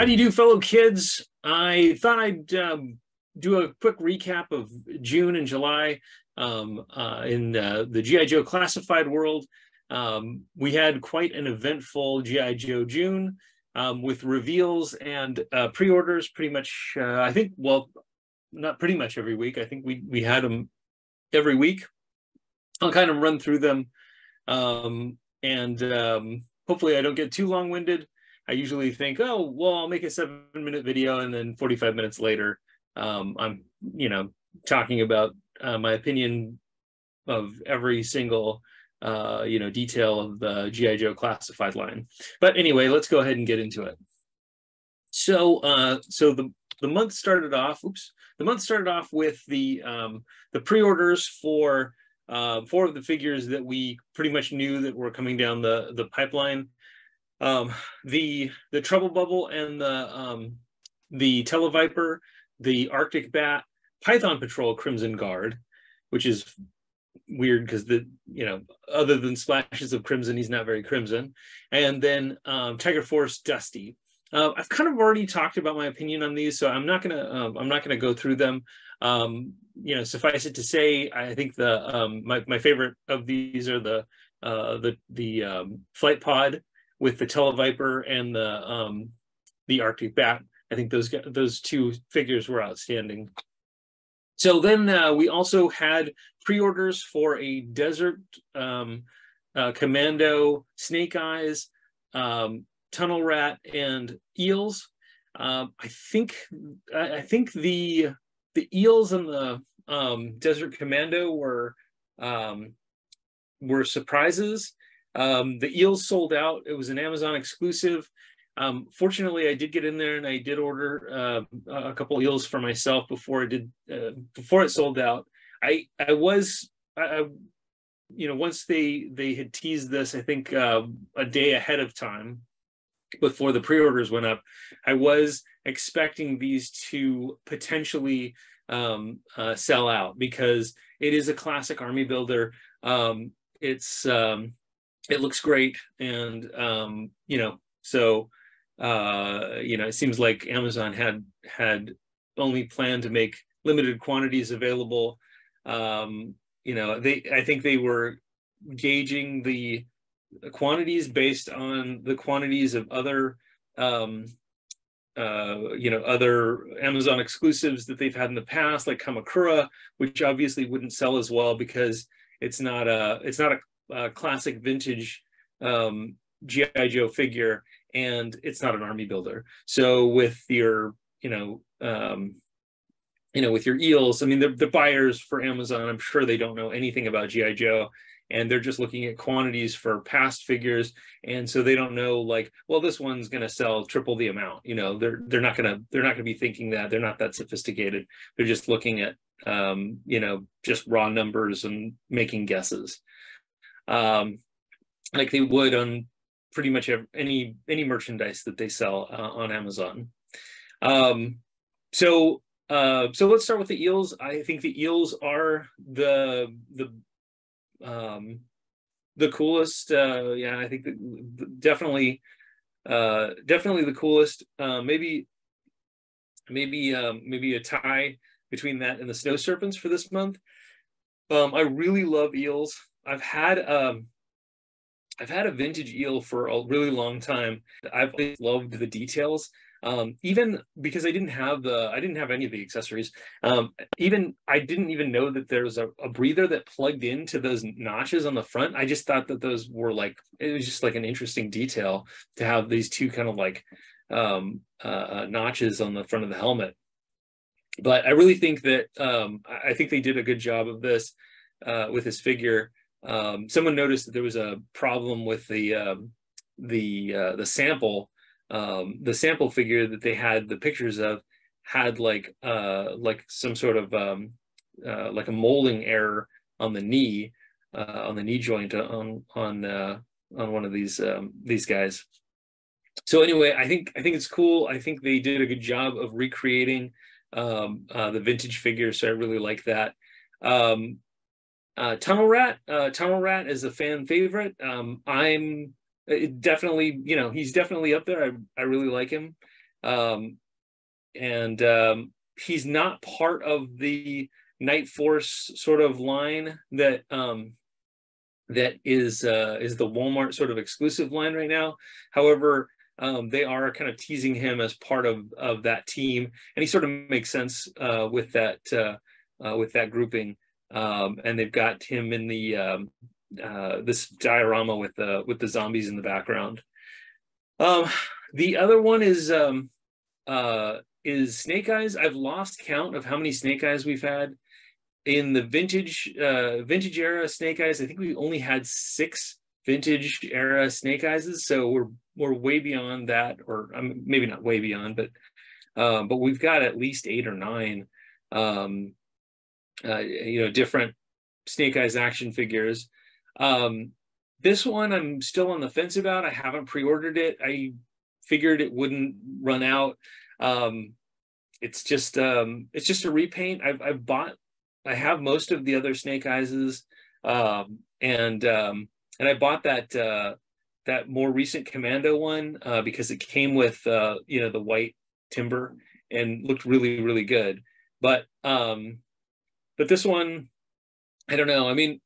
do you do, fellow kids? I thought I'd do a quick recap of June and July in the G.I. Joe classified world. We had quite an eventful G.I. Joe June with reveals and pre-orders pretty much, I think, well, not pretty much every week. I think we had them every week. I'll kind of run through them and hopefully I don't get too long-winded. I usually think, oh, well, I'll make a 7-minute video, and then 45 minutes later, I'm, talking about my opinion of every single, detail of the G.I. Joe classified line. But anyway, let's go ahead and get into it. So, the month started off. The month started off with the pre-orders for 4 of the figures that we pretty much knew that were coming down the pipeline. The Trouble Bubble and the Televiper, the Arctic Bat, Python Patrol Crimson Guard, which is weird because other than splashes of crimson, he's not very crimson. And then Tiger Force Dusty. I've kind of already talked about my opinion on these, so I'm not gonna go through them. Suffice it to say, I think my favorite of these are the Flight Pod with the Televiper and the Arctic Bat. I think those 2 figures were outstanding. So then we also had pre-orders for a Desert Commando, Snake Eyes, Tunnel Rat, and Eels. I think the Eels and the Desert Commando were surprises. The Eels sold out. It was an Amazon exclusive. Fortunately, I did get in there and I did order a couple Eels for myself before it sold out. Once they had teased this, I think a day ahead of time before the pre-orders went up, I was expecting these to potentially sell out because it is a classic army builder. It looks great, and it seems like Amazon had only planned to make limited quantities available. I think they were gauging the quantities based on the quantities of other other Amazon exclusives that they've had in the past, like Kamakura, which obviously wouldn't sell as well because it's not a classic vintage G.I. Joe figure, and it's not an army builder. So with your with your Eels, I mean, the buyers for Amazon, I'm sure they don't know anything about G.I. Joe, and they're just looking at quantities for past figures, and so they don't know, like, well, this one's going to sell triple the amount. They're not going to be thinking that. They're not that sophisticated. They're just looking at just raw numbers and making guesses, like they would on pretty much any merchandise that they sell on Amazon. So let's start with the Eels. I think the Eels are the coolest. I think definitely the coolest. Maybe a tie between that and the Snow Serpents for this month. I really love Eels. I've had a vintage Eel for a really long time. I've always loved the details. Even because I didn't have any of the accessories. I didn't even know that there was a breather that plugged into those notches on the front. I just thought that those were it was just like an interesting detail to have these 2 kind of like notches on the front of the helmet. But I really think that I think they did a good job of this with this figure. Someone noticed that there was a problem with the sample. The sample figure that they had the pictures of had like some sort of like a molding error on the knee joint on one of these guys. So anyway, I think it's cool. I think they did a good job of recreating the vintage figure, so I really like that. Tunnel Rat is a fan favorite. I'm definitely, he's definitely up there. I really like him. And he's not part of the Night Force sort of line that that is the Walmart sort of exclusive line right now. However, they are kind of teasing him as part of that team, and he sort of makes sense with that grouping. And they've got him in the this diorama with the zombies in the background. The other one is Snake Eyes. I've lost count of how many Snake Eyes we've had in the vintage era Snake Eyes. I think we only had 6 vintage era Snake Eyes, so we're way beyond that, or maybe not way beyond, but we've got at least 8 or 9 different Snake Eyes action figures. This one I'm still on the fence about. I haven't pre-ordered it. I figured it wouldn't run out. It's just a repaint. I have most of the other Snake Eyes, and I bought that more recent Commando one because it came with the white timber and looked really, really good. But this one, I don't know. I mean,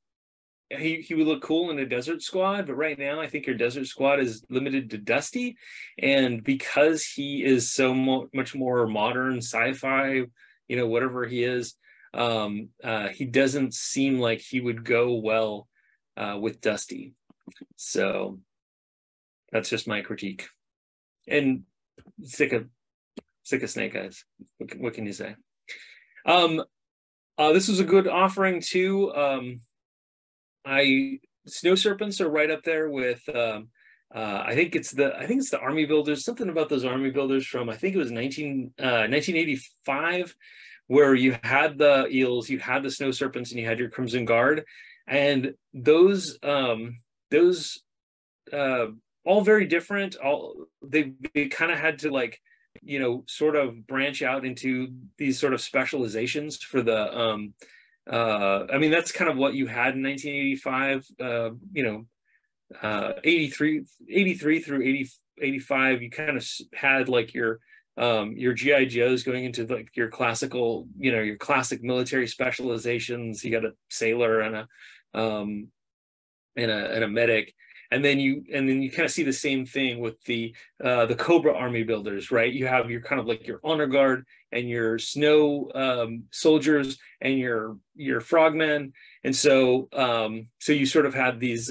he would look cool in a Desert Squad, but right now I think your Desert Squad is limited to Dusty, and because he is so much more modern sci-fi, whatever he is, he doesn't seem like he would go well with Dusty. So that's just my critique. And sick of Snake Eyes. What can you say? This was a good offering too. Snow Serpents are right up there with I think it's the Army Builders, something about those Army Builders from, I think it was 1985, where you had the eels, you had the Snow Serpents, and you had your Crimson Guard, and those all very different. They kind of had to sort of branch out into these sort of specializations for the I mean, that's kind of what you had in 1985, 83 through 85. You kind of had your GI Joes going into your classical, your classic military specializations. You got a sailor and a medic, and then you kind of see the same thing with the Cobra Army Builders, right? You have your kind of your honor guard and your snow soldiers and your frogmen, and so you sort of had these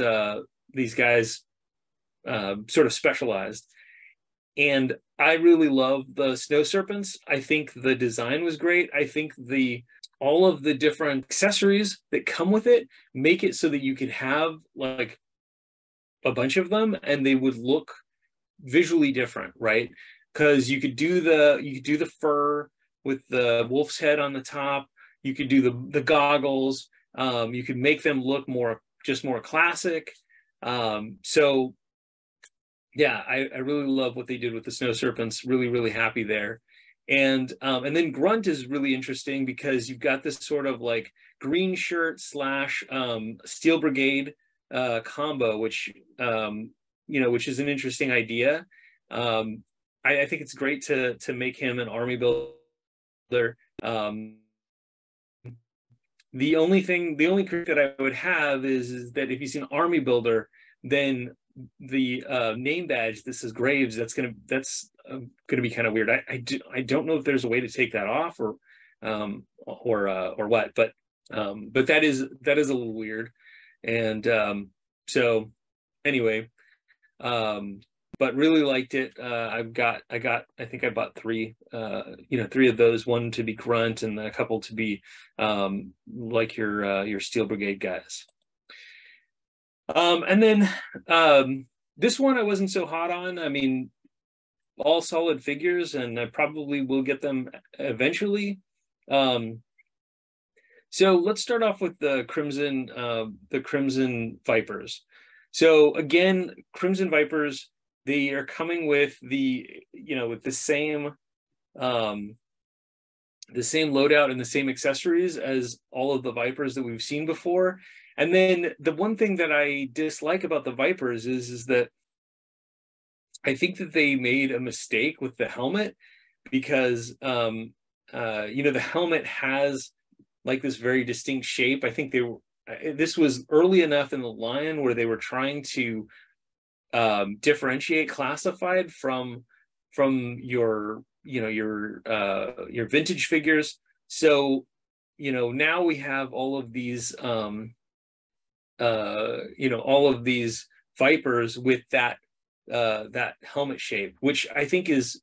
guys sort of specialized. And I really love the Snow Serpents. I think the design was great. I think all of the different accessories that come with it make it so that you could have a bunch of them and they would look visually different, right? Because you could do the fur with the wolf's head on the top. You could do the goggles. You could make them look more classic. So yeah, I really love what they did with the Snow Serpents. Really, really happy there. And then Grunt is really interesting because you've got this sort of green shirt / Steel Brigade combo, which is an interesting idea. I think it's great to make him an army builder. The only critique that I would have is that if he's an army builder, then the name badge, this is Graves, that's gonna be kind of weird. I don't know if there's a way to take that off or what, but that is a little weird. And so anyway, but really liked it. I think I bought 3 of those, one to be Grunt and a couple to be your Steel Brigade guys. And then this one I wasn't so hot on. I mean, all solid figures, and I probably will get them eventually. So let's start off with the Crimson Vipers. So again, Crimson Vipers, they are coming with the same loadout and the same accessories as all of the Vipers that we've seen before. And then the one thing that I dislike about the Vipers is that I think that they made a mistake with the helmet because the helmet has like this very distinct shape. I think this was early enough in the line where they were trying to differentiate classified from your your vintage figures. So now we have all of these all of these Vipers with that helmet shape, which I think is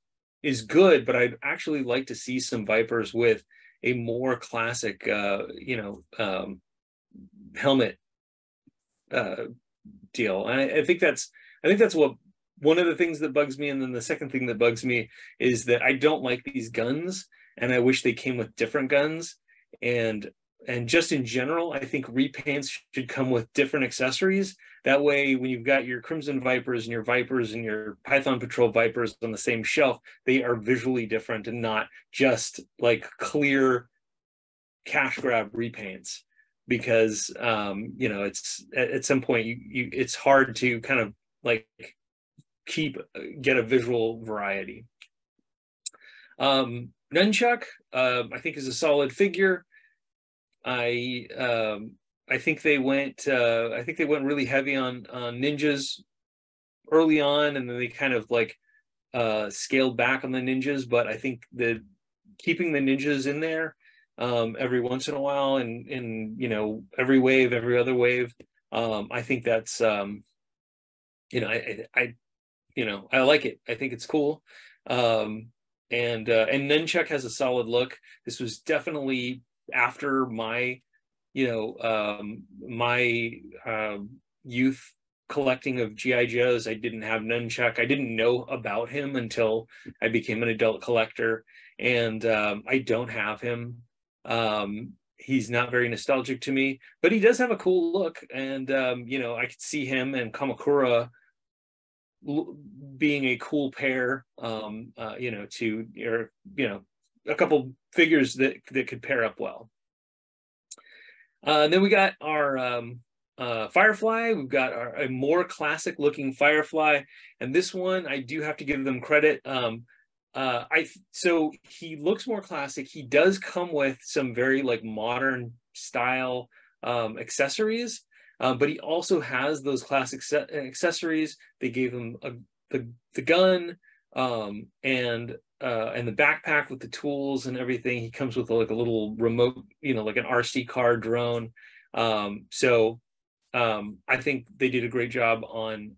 good, but I'd actually like to see some Vipers with a more classic helmet deal. And I think that's what one of the things that bugs me. And then the second thing that bugs me is that I don't like these guns, and I wish they came with different guns. And just in general, I think repaints should come with different accessories. That way, when you've got your Crimson Vipers and your Vipers and your Python Patrol Vipers on the same shelf, they are visually different and not just like clear cash grab repaints. Because it's at some point it's hard to kind of like get a visual variety. Nunchuck, I think, is a solid figure. I think they went really heavy on ninjas early on, and then they kind of like scaled back on the ninjas. But I think that keeping the ninjas in there every once in a while, and every wave, every other wave, I think that's I like it. I think it's cool. And Nunchuck has a solid look. This was definitely after my youth collecting of GI Joes. I didn't have Nunchuck. I didn't know about him until I became an adult collector, and I don't have him. He's not very nostalgic to me, but he does have a cool look, and I could see him and Kamakura being a cool pair, a couple figures that could pair up well. Then we got our Firefly. We've got a more classic looking Firefly, and this one I do have to give them credit. So he looks more classic. He does come with some very like modern style accessories, but he also has those classic accessories. They gave him the gun and the backpack with the tools and everything. He comes with like a little remote, like an RC car drone. So I think they did a great job on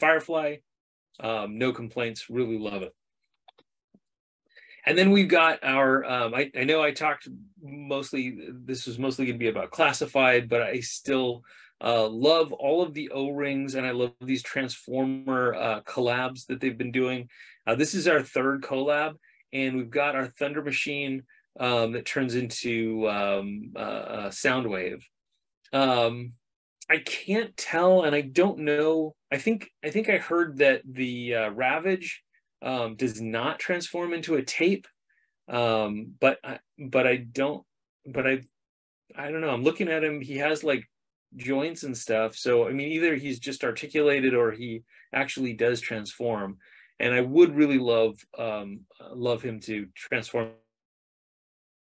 Firefly. No complaints. Really love it. And then we've got our, I know I talked this was mostly going to be about classified, but I still love all of the O-rings, and I love these Transformer collabs that they've been doing. This is our third collab, and we've got our Thunder Machine that turns into Soundwave. I can't tell, and I don't know. I think I heard that the Ravage does not transform into a tape, but I don't know. I'm looking at him. He has like joints and stuff. So I mean, either he's just articulated or he actually does transform. And I would really love him to transform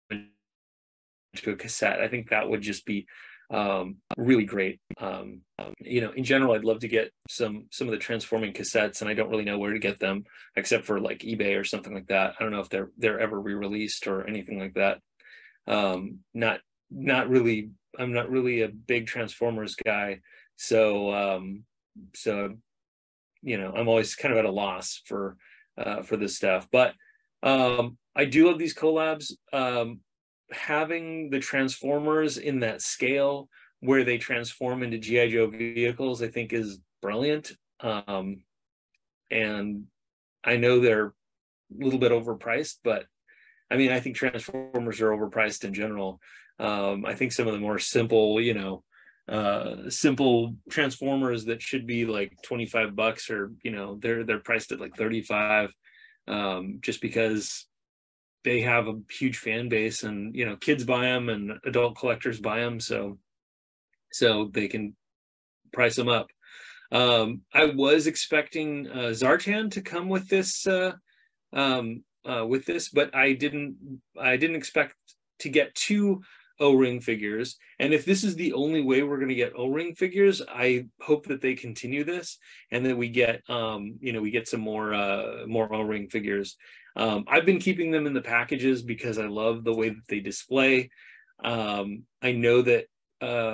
into a cassette. I think that would just be really great. In general, I'd love to get some of the transforming cassettes, and I don't really know where to get them except for like eBay or something like that. I don't know if they're ever re-released or anything like that. Not really. I'm not really a big Transformers guy, so I'm always kind of at a loss for this stuff. But I do love these collabs. Having the Transformers in that scale where they transform into GI Joe vehicles, I think, is brilliant. And I know they're a little bit overpriced, but I mean, I think Transformers are overpriced in general. I think some of the more simple, simple Transformers that should be like $25 or, they're priced at like 35, just because they have a huge fan base, and kids buy them and adult collectors buy them, so they can price them up. I was expecting Zartan to come with this, but I didn't expect to get two O-ring figures. And if this is the only way we're going to get O-ring figures, I hope that they continue this and that we get, we get some more O-ring figures. I've been keeping them in the packages because I love the way that they display. I know that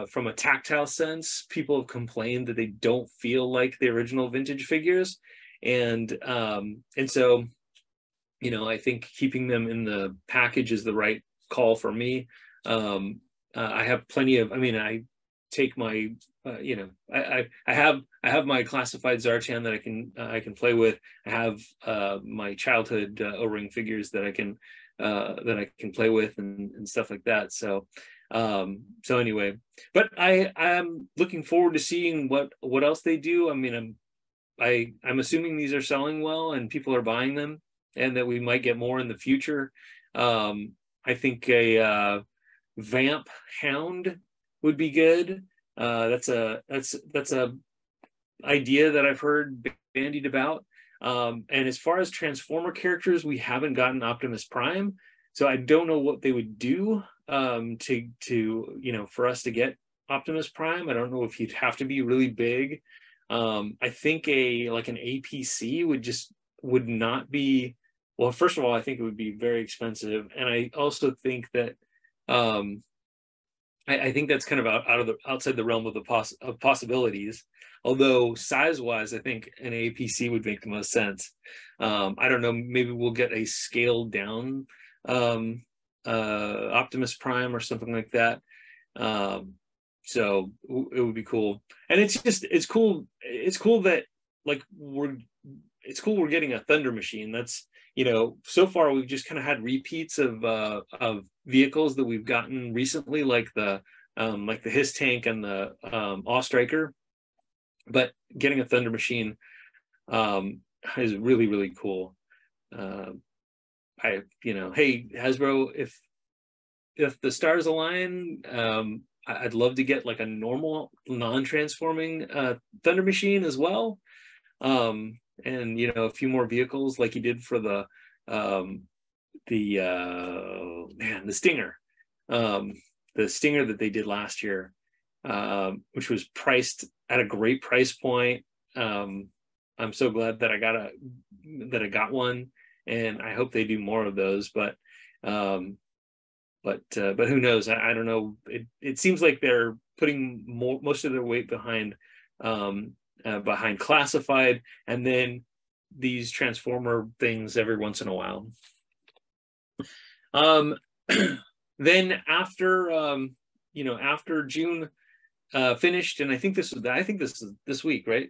from a tactile sense, people have complained that they don't feel like the original vintage figures, and so, I think keeping them in the package is the right call for me. I have plenty of. I mean, I take my, I have my classified Zartan that I can play with. I have my childhood O-ring figures that I can play with and stuff like that. So anyway, but I'm looking forward to seeing what else they do. I mean, I'm assuming these are selling well and people are buying them, and that we might get more in the future. I think a Vamp Hound would be good. That's a idea that I've heard bandied about. And as far as Transformer characters, we haven't gotten Optimus Prime, so I don't know what they would do for us to get Optimus Prime. I don't know if he'd have to be really big. I think an APC would not be. Well, first of all, I think it would be very expensive, and I also think that I think that's kind of outside the realm of of possibilities. Although size-wise, I think an APC would make the most sense. I don't know. Maybe we'll get a scaled down Optimus Prime or something like that. So it would be cool, and it's cool. It's cool that we're getting a Thunder Machine. That's, so far we've just kind of had repeats of vehicles that we've gotten recently, like the Hiss Tank and the Awe Striker. But getting a Thunder Machine is really, really cool. Hey Hasbro, if the stars align, I'd love to get like a normal non-transforming Thunder Machine as well. And a few more vehicles like you did for the Stinger, the Stinger that they did last year, which was priced at a great price point. I'm so glad that I got one, and I hope they do more of those. But who knows? I don't know. It seems like they're putting most of their weight behind classified, and then these Transformer things every once in a while. Then after June finished, and I think this is this week, right?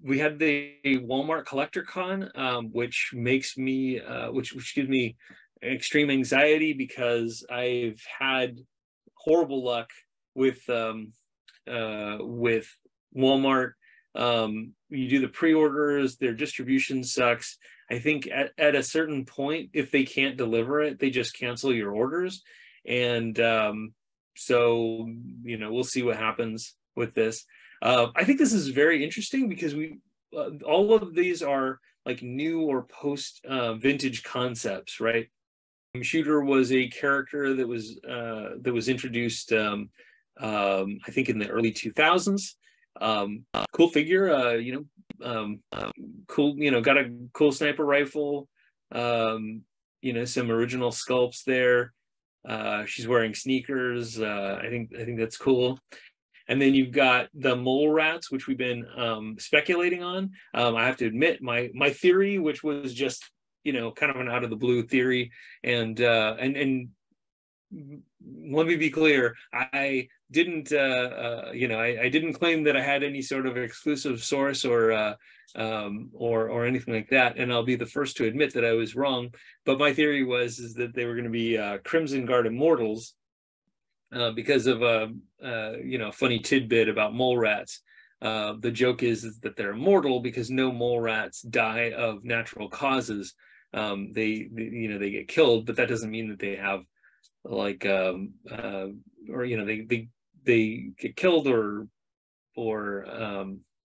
We had the Walmart Collector Con, which gives me extreme anxiety because I've had horrible luck with Walmart. You do the pre-orders, their distribution sucks. I think at a certain point, if they can't deliver it, they just cancel your orders. And so we'll see what happens with this. I think this is very interesting because all of these are like new or post vintage concepts, right? Shooter was a character that was introduced I think in the early 2000s. Cool figure, cool, got a cool sniper rifle, some original sculpts there. She's wearing sneakers. I think that's cool. And then you've got the mole rats, which we've been speculating on. I have to admit, my theory, which was just kind of an out of the blue theory, and let me be clear, I didn't I didn't claim that I had any sort of exclusive source or anything like that, and I'll be the first to admit that I was wrong. But my theory is that they were going to be Crimson Guard Immortals, because of a funny tidbit about mole rats. The joke is that they're immortal because no mole rats die of natural causes. They get killed, but that doesn't mean that they have they get killed or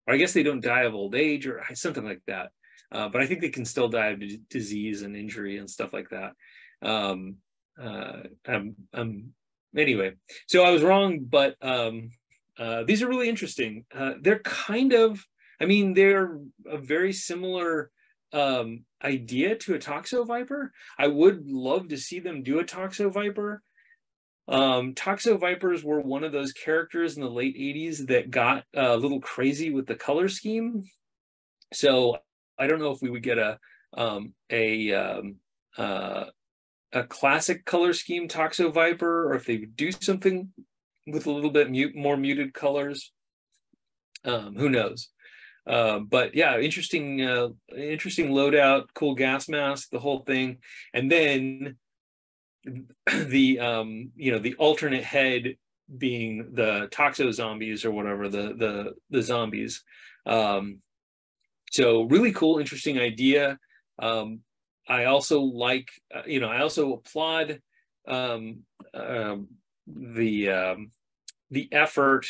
or I guess they don't die of old age or something like that. But I think they can still die of disease and injury and stuff like that. Um, anyway, so I was wrong, but these are really interesting. They're kind of, I mean, they're a very similar idea to a Toxo Viper. I would love to see them do a Toxo Viper. Toxo Vipers were one of those characters in the late 80s that got a little crazy with the color scheme. So I don't know if we would get a classic color scheme Toxo Viper, or if they would do something with a little bit more muted colors. Who knows? But yeah, interesting loadout, cool gas mask, the whole thing, and then the the alternate head being the Toxo zombies or whatever, the zombies. So really cool, interesting idea. I also like, I also applaud the effort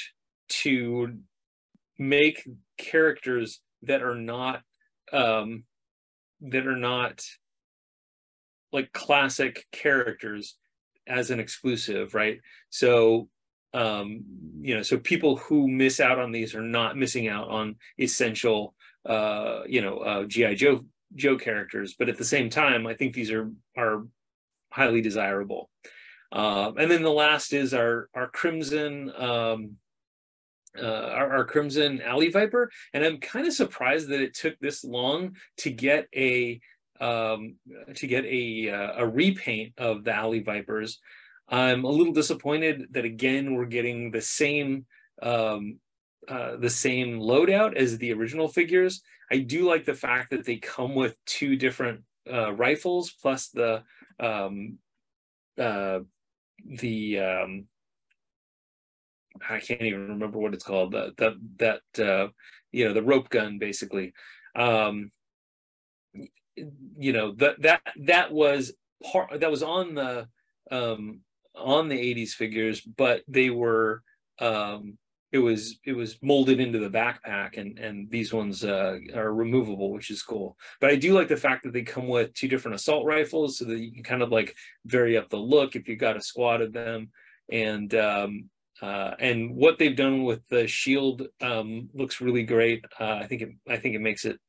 to make characters that are not like classic characters as an exclusive, right? So so people who miss out on these are not missing out on essential GI Joe characters, but at the same time I think these are highly desirable. And then the last is our Crimson our Crimson Alley Viper, and I'm kind of surprised that it took this long to get a repaint of the Alley Vipers. I'm a little disappointed that again we're getting the same loadout as the original figures. I do like the fact that they come with two different rifles plus the I can't even remember what it's called. The rope gun, basically. That was on the 80s figures, but they were it was molded into the backpack, and these ones are removable, which is cool. But I do like the fact that they come with two different assault rifles, so that you can kind of like vary up the look if you've got a squad of them. And what they've done with the shield looks really great. I think it makes it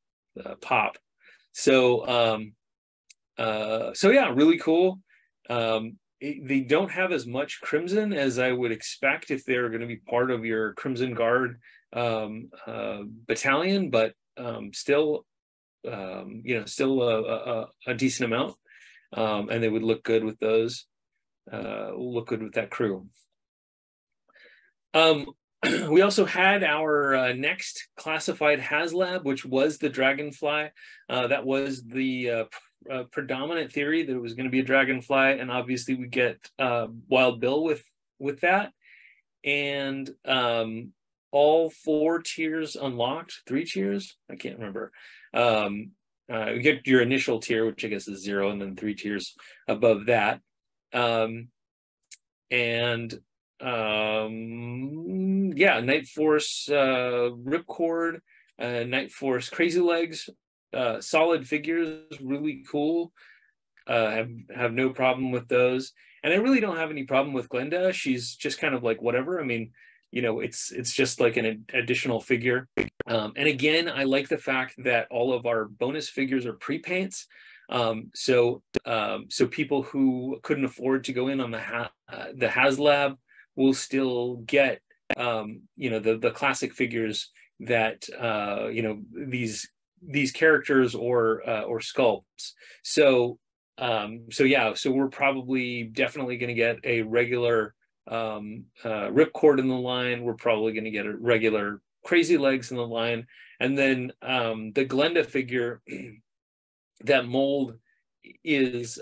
pop. So yeah, really cool. They don't have as much Crimson as I would expect if they're going to be part of your Crimson Guard battalion, but still a decent amount, and they would look good with those. Look good with that crew. We also had our next classified HasLab, which was the Dragonfly. That was the predominant theory that it was going to be a Dragonfly, and obviously we get Wild Bill with that, and all 4 tiers unlocked, 3 tiers, I can't remember. You get your initial tier, which I guess is 0, and then 3 tiers above that, Night Force Ripcord, Night Force Crazy Legs, solid figures, really cool. Have no problem with those, and I really don't have any problem with Glenda. She's just kind of like whatever. I mean, it's just like an additional figure. And again, I like the fact that all of our bonus figures are pre-paints. So people who couldn't afford to go in on the HasLab will still get the classic figures that these characters or sculpts. So we're probably definitely going to get a regular Ripcord in the line. We're probably going to get a regular Crazy Legs in the line, and then the Glenda figure, that mold is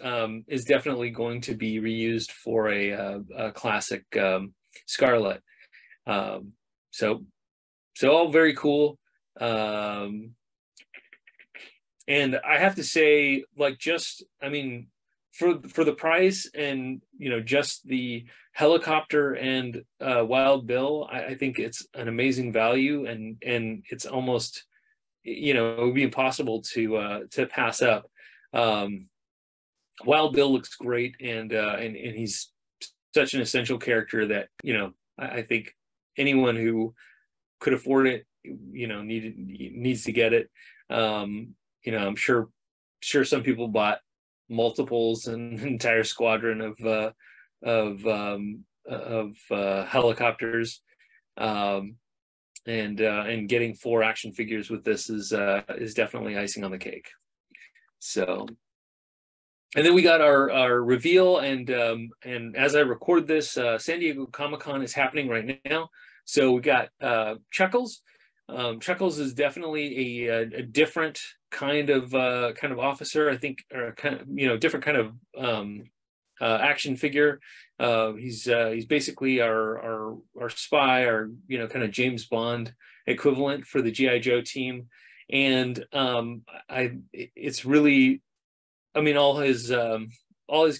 definitely going to be reused for a classic Scarlet. So all very cool. And I have to say, like, I mean, for the price and, you know, just the helicopter and Wild Bill, I think it's an amazing value, and it's almost, you know, it would be impossible to pass up. Wild Bill looks great, and he's such an essential character that, you know, I think anyone who could afford it, you know, needs to get it. You know, I'm sure some people bought multiples and an entire squadron of helicopters, and getting 4 action figures with this is definitely icing on the cake. So, and then we got our reveal, and as I record this, San Diego Comic-Con is happening right now. So we got Chuckles. Chuckles is definitely a different kind of officer, I think, or kind of, you know, different kind of action figure. He's basically our spy, our, you know, kind of James Bond equivalent for the G.I. Joe team. And it's really, I mean, all his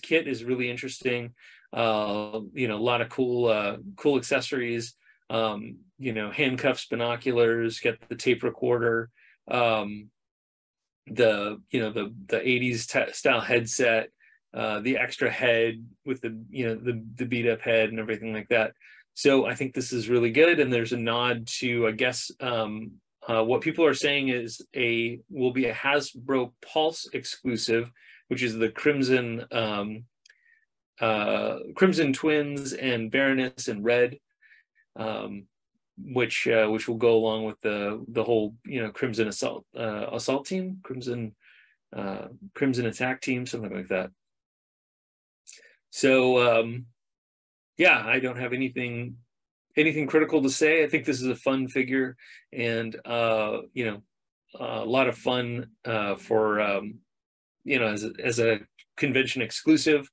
kit is really interesting. You know, a lot of cool accessories. You know, handcuffs, binoculars, get the tape recorder, the 80s style headset, the extra head with the, you know, the beat up head and everything like that. So I think this is really good, and there's a nod to, I guess, what people are saying will be a Hasbro Pulse exclusive, which is the Crimson Twins and Baroness in red, which will go along with the whole, you know, Crimson assault team, Crimson attack team, something like that. So yeah, I don't have anything critical to say. I think this is a fun figure, and you know, a lot of fun for you know, as a convention exclusive.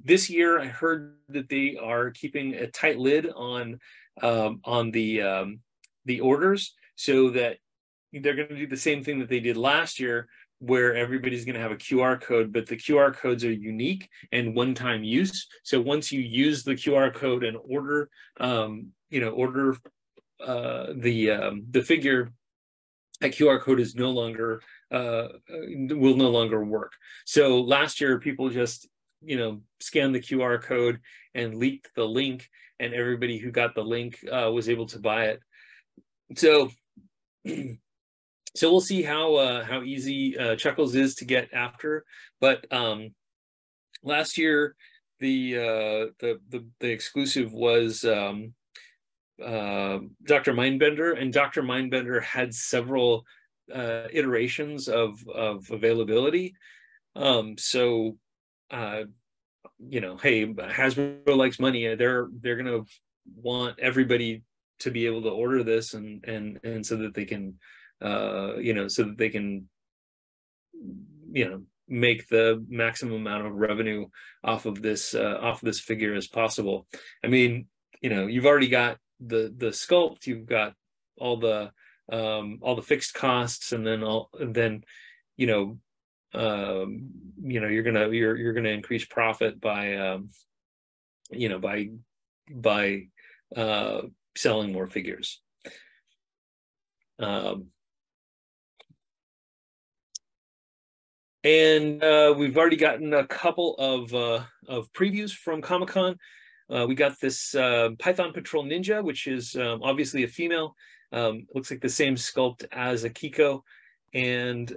This year, I heard that they are keeping a tight lid on the orders, so that they're going to do the same thing that they did last year, where everybody's going to have a QR code, but the QR codes are unique and one-time use. So once you use the QR code and order, you know, order the figure, that QR code is no longer will no longer work. So last year, people just, you know, scanned the QR code and leaked the link, and everybody who got the link was able to buy it. So so we'll see how easy Chuckles is to get after. But last year, the exclusive was Dr. Mindbender, and Dr. Mindbender had several iterations of availability. So you know, hey, Hasbro likes money. They're gonna want everybody to be able to order this, and so that they can you know, so that they can, you know, make the maximum amount of revenue off of this figure as possible. I mean, you know, you've already got the sculpt, you've got all the fixed costs, and then you know, you're gonna increase profit by you know, by selling more figures. And we've already gotten a couple of previews from Comic-Con. We got this Python Patrol Ninja, which is obviously a female. Looks like the same sculpt as a Kiko, and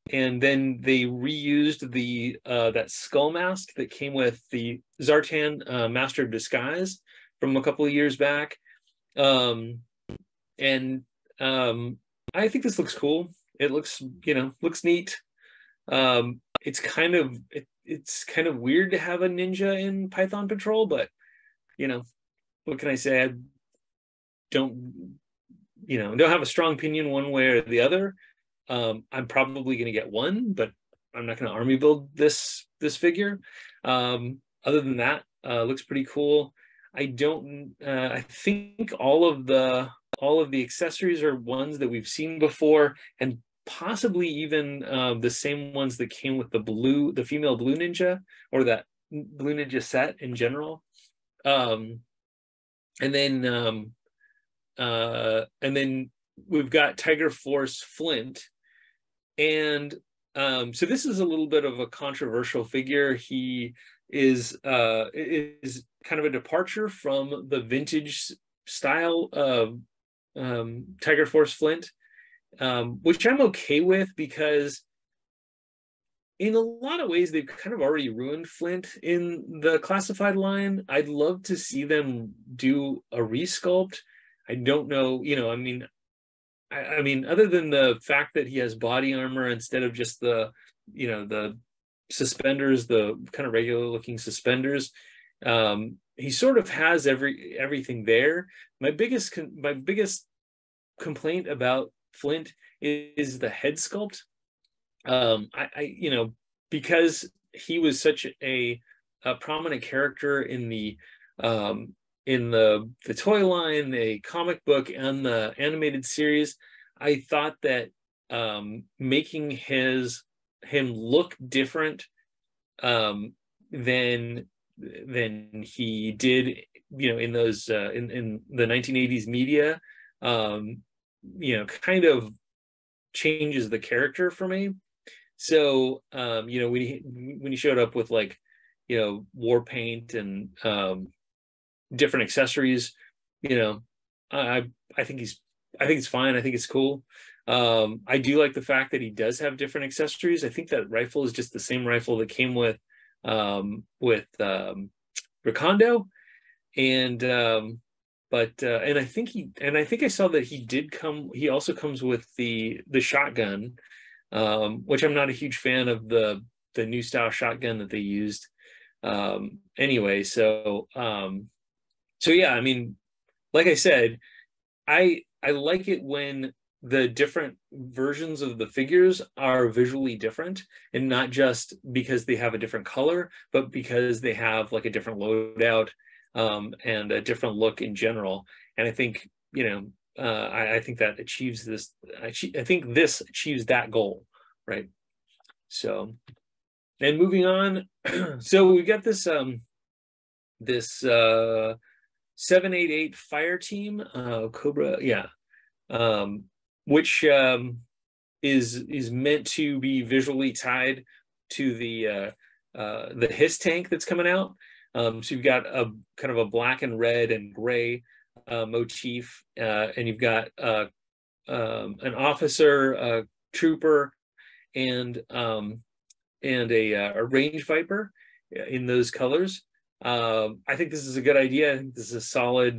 then they reused the that skull mask that came with the Zartan Master of Disguise from a couple of years back. And I think this looks cool. It looks, you know, looks neat. It's kind of weird to have a ninja in Python Patrol, but, you know, what can I say? I don't have a strong opinion one way or the other. I'm probably going to get one, but I'm not going to army build this figure. Other than that, looks pretty cool. I think all of the accessories are ones that we've seen before, and possibly even the same ones that came with the female Blue Ninja, or that Blue Ninja set in general. And then we've got Tiger Force Flint, and so this is a little bit of a controversial figure. He is kind of a departure from the vintage style of Tiger Force Flint, which I'm okay with, because in a lot of ways they've kind of already ruined Flint in the classified line. I'd love to see them do a resculpt. I don't know, I mean, other than the fact that he has body armor instead of just the suspenders, the kind of regular looking suspenders, he sort of has everything there. My biggest complaint about Flint is the head sculpt. Because he was such a prominent character in the toy line, the comic book, and the animated series, I thought that making him look different than he did, in those in the 1980s media, kind of changes the character for me. So when he showed up with war paint and different accessories, I think it's fine. I think it's cool. I do like the fact that he does have different accessories. I think that rifle is just the same rifle that came with Recondo, and I think I saw that he also comes with the shotgun, which I'm not a huge fan of the new style shotgun that they used. Anyway, so yeah, I mean, like I said, I like it when the different versions of the figures are visually different, and not just because they have a different color, but because they have like a different loadout, and a different look in general. And I think, I think that achieves this. I think this achieves that goal, right? So, and moving on, so we got this 788 fire team, Cobra, yeah, which is meant to be visually tied to the HISS tank that's coming out. So you've got a kind of a black and red and gray motif, and you've got an officer, a trooper, and a range viper in those colors. I think this is a good idea. I think this is a solid,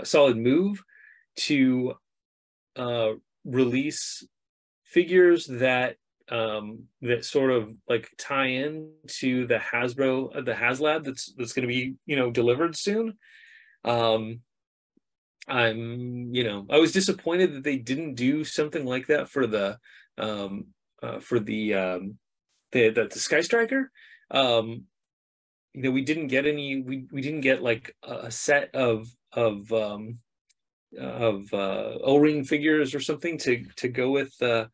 solid move to release figures that sort of like tie in to the HasLab that's going to be delivered soon. I was disappointed that they didn't do something like that for the Sky Striker. We didn't get any. We didn't get like a set of O-ring figures or something to go with the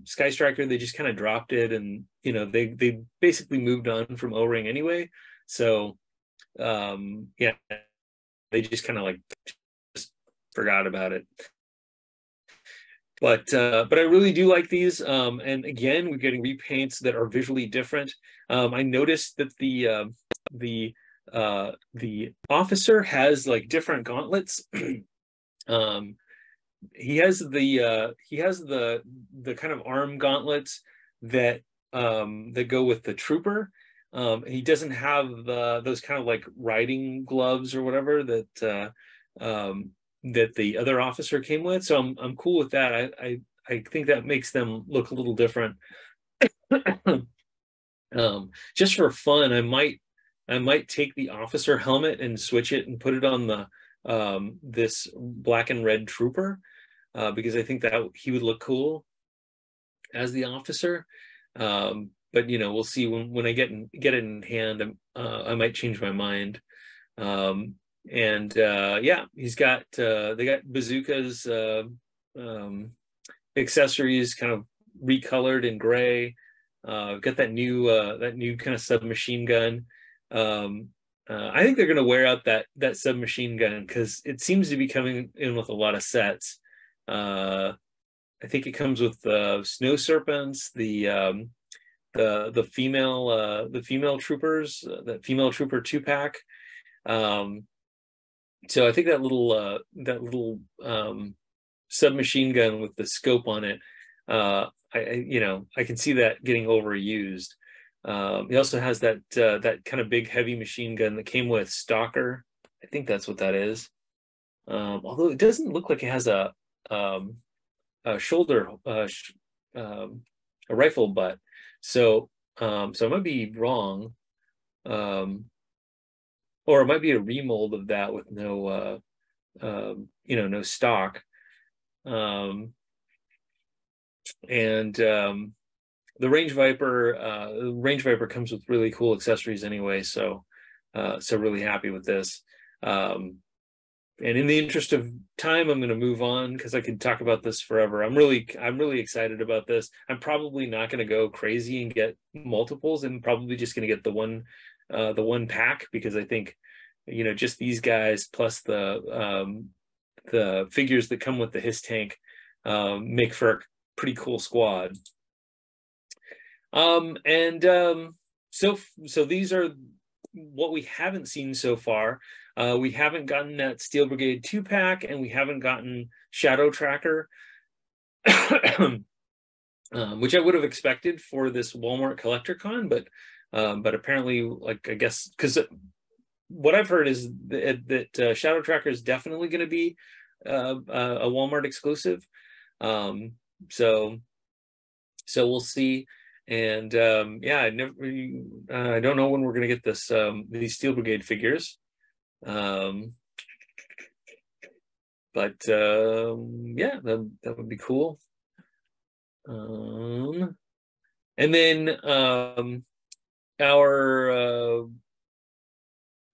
Sky Striker. They just kind of dropped it, and they basically moved on from O-ring anyway. So yeah, they just kind of like just forgot about it. But I really do like these. And again, we're getting repaints that are visually different. I noticed that the officer has like different gauntlets. He has the kind of arm gauntlets that go with the trooper. He doesn't have those kind of like riding gloves or whatever that the other officer came with. So I'm cool with that. I think that makes them look a little different. Just for fun, I might take the officer helmet and switch it and put it on the this black and red trooper, because I think that he would look cool as the officer. But we'll see when I get it in hand. I might change my mind. yeah, he's got they got bazookas accessories kind of recolored in gray. Got that new kind of submachine gun. I think they're going to wear out that submachine gun because it seems to be coming in with a lot of sets. I think it comes with snow serpents, the female troopers, that female trooper 2-pack. So I think that little submachine gun with the scope on it, I can see that getting overused. He also has that kind of big heavy machine gun that came with Stalker. I think that's what that is. Although it doesn't look like it has a shoulder a rifle butt. So I might be wrong. Or it might be a remold of that with no no stock. And the Range Viper comes with really cool accessories anyway, so really happy with this. And in the interest of time, I'm going to move on because I could talk about this forever. I'm really excited about this. I'm probably not going to go crazy and get multiples. I'm probably just going to get the one pack because I think, just these guys plus the figures that come with the HISS tank make for a pretty cool squad. So these are what we haven't seen so far. We haven't gotten that Steel Brigade 2-pack, and we haven't gotten Shadow Tracker, which I would have expected for this Walmart CollectorCon, but apparently, like, I guess, because what I've heard is that Shadow Tracker is definitely going to be a Walmart exclusive. So we'll see. And yeah, I don't know when we're going to get these Steel Brigade figures. But yeah, that would be cool. And then our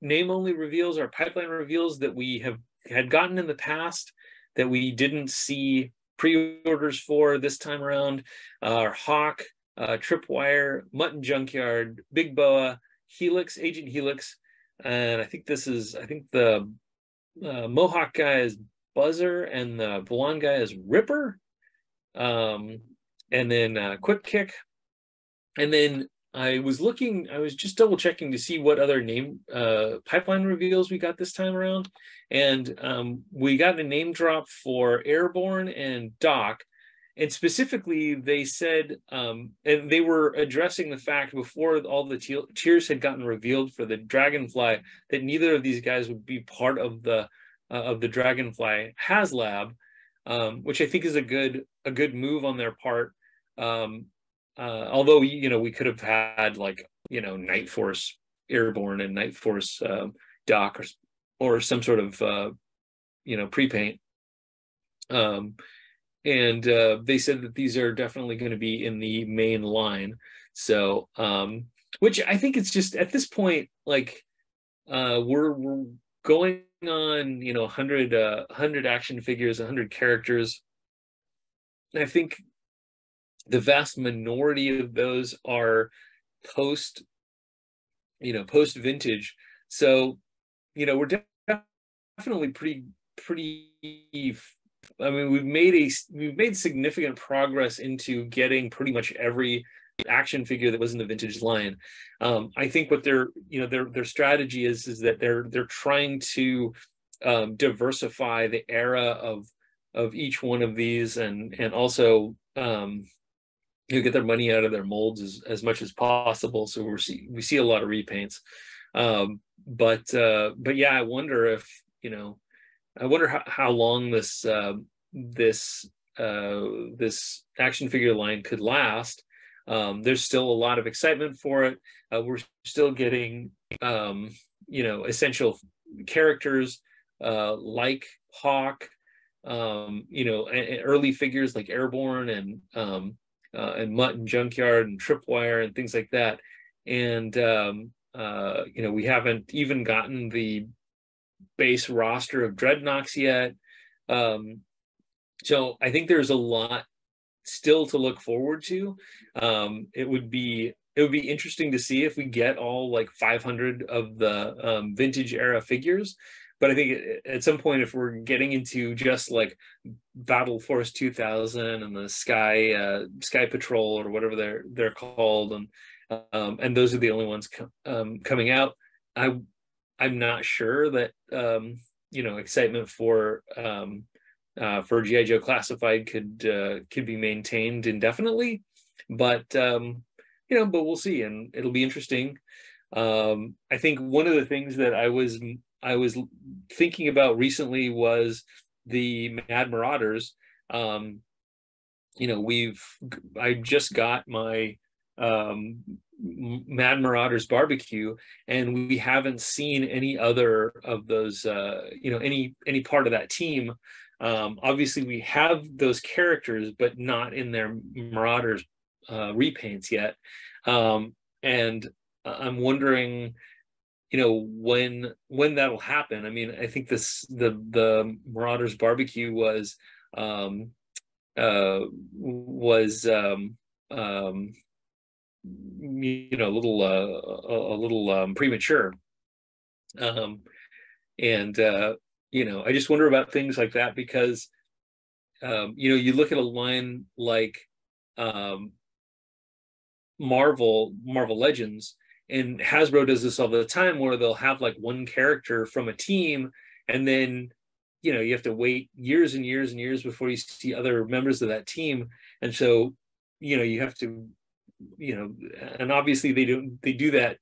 name only reveals, our pipeline reveals that we had gotten in the past that we didn't see pre-orders for this time around are Hawk, Tripwire, Mutton Junkyard, Big Boa, Helix, Agent Helix, and I think the Mohawk guy is Buzzer and the blonde guy is Ripper, and then Quick Kick, and then I was just double checking to see what other name pipeline reveals we got this time around, and we got a name drop for Airborne and Doc. And specifically, they said, and they were addressing the fact before all the tiers had gotten revealed for the Dragonfly that neither of these guys would be part of the Dragonfly HasLab, which I think is a good move on their part. Although we could have had Night Force Airborne and Night Force Doc or some sort of pre-paint. And they said that these are definitely going to be in the main line. So, which I think it's just at this point, we're going on, 100 action figures, 100 characters. And I think the vast minority of those are post vintage. So, we're definitely pretty. I mean, we've made significant progress into getting pretty much every action figure that was in the vintage line. I think what their strategy is that they're trying to diversify the era of each one of these, and also get their money out of their molds as much as possible. So we see a lot of repaints. But yeah, I wonder if how long this action figure line could last. There's still a lot of excitement for it. We're still getting essential characters like Hawk, early figures like Airborne and Mutton Junkyard and Tripwire and things like that. And we haven't even gotten the base roster of Dreadnoks yet. So I think there's a lot still to look forward to. It would be interesting to see if we get all like 500 of the vintage era figures. But I think at some point, if we're getting into just like Battle Force 2000 and the Sky Patrol or whatever they're called, and those are the only ones coming out, I'm not sure that excitement for GI Joe Classified could be maintained indefinitely, but but we'll see, and it'll be interesting. I think one of the things that I was thinking about recently was the Mad Marauders. I just got my Mad Marauders barbecue, and we haven't seen any other of those any part of that team. Obviously we have those characters, but not in their Marauders repaints yet. And I'm wondering, when that'll happen. I mean, I think the Marauders barbecue was a little premature. I just wonder about things like that, because you look at a line like Marvel Legends, and Hasbro does this all the time, where they'll have like one character from a team, and then you have to wait years and years and years before you see other members of that team. And so you have to and obviously they do that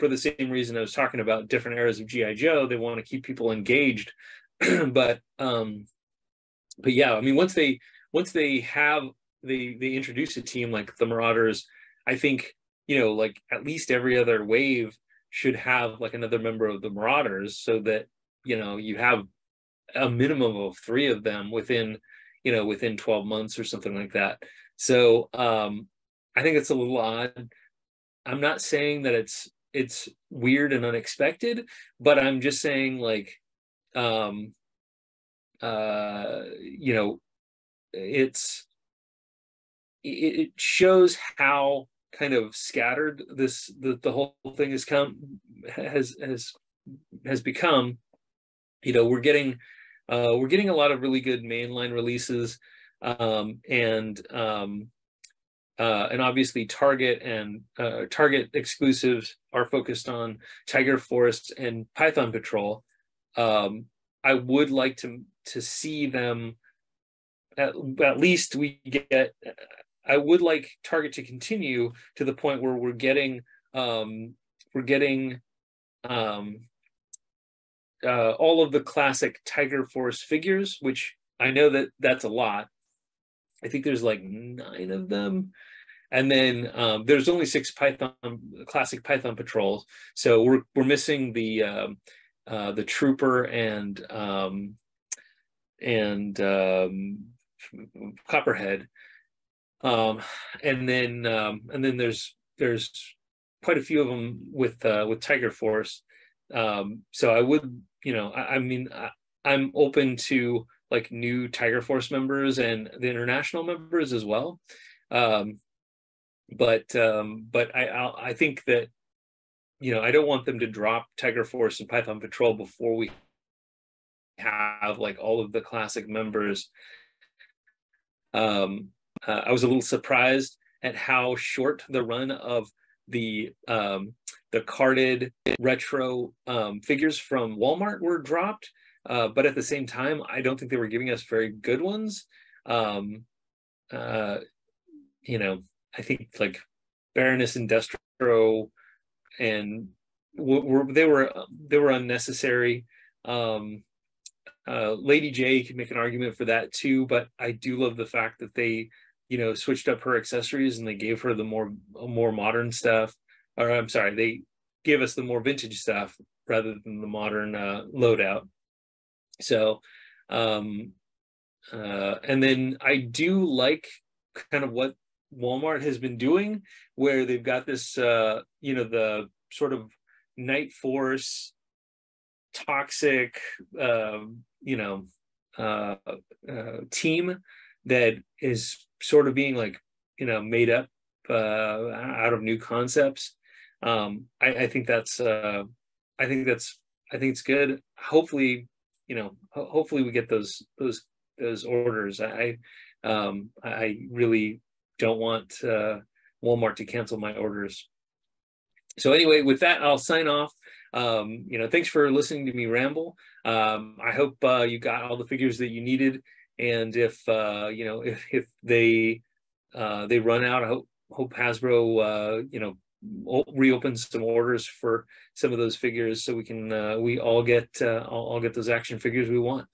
for the same reason I was talking about different eras of GI Joe. They want to keep people engaged. but yeah, I mean, once they introduce a team like the Marauders, I think like at least every other wave should have like another member of the Marauders, so that you have a minimum of 3 of them within 12 months or something like that. So I think it's a little odd. I'm not saying that it's weird and unexpected, but I'm just saying, like, it shows how kind of scattered the whole thing has become. We're getting a lot of really good mainline releases, and obviously Target and Target exclusives are focused on Tiger Force and Python Patrol. I would like to see them, at least we get. I would like Target to continue to the point where we're getting all of the classic Tiger Force figures, which I know that's a lot. I think there's like 9 of them. And then there's only 6 classic Python Patrols. So we're missing the Trooper and Copperhead. And then there's quite a few of them with Tiger Force. So I would, I mean, I'm open to like new Tiger Force members and the international members as well. But I think that, I don't want them to drop Tiger Force and Python Patrol before we have like all of the classic members. I was a little surprised at how short the run of the carded retro figures from Walmart were dropped, but at the same time, I don't think they were giving us very good ones. I think like Baroness and Destro and they were unnecessary. Lady J could make an argument for that too, but I do love the fact that they switched up her accessories and they gave her the more modern stuff. Or I'm sorry, they gave us the more vintage stuff rather than the modern loadout. So and then I do like kind of what Walmart has been doing, where they've got this the sort of Night Force toxic, team that is sort of being like, made up out of new concepts. I think that's I think that's I think it's good. Hopefully, hopefully we get those orders. I really don't want Walmart to cancel my orders. So anyway, with that, I'll sign off. Thanks for listening to me ramble. I hope you got all the figures that you needed, and if if they run out, I hope Hasbro reopens some orders for some of those figures, so we can we all get those action figures we want.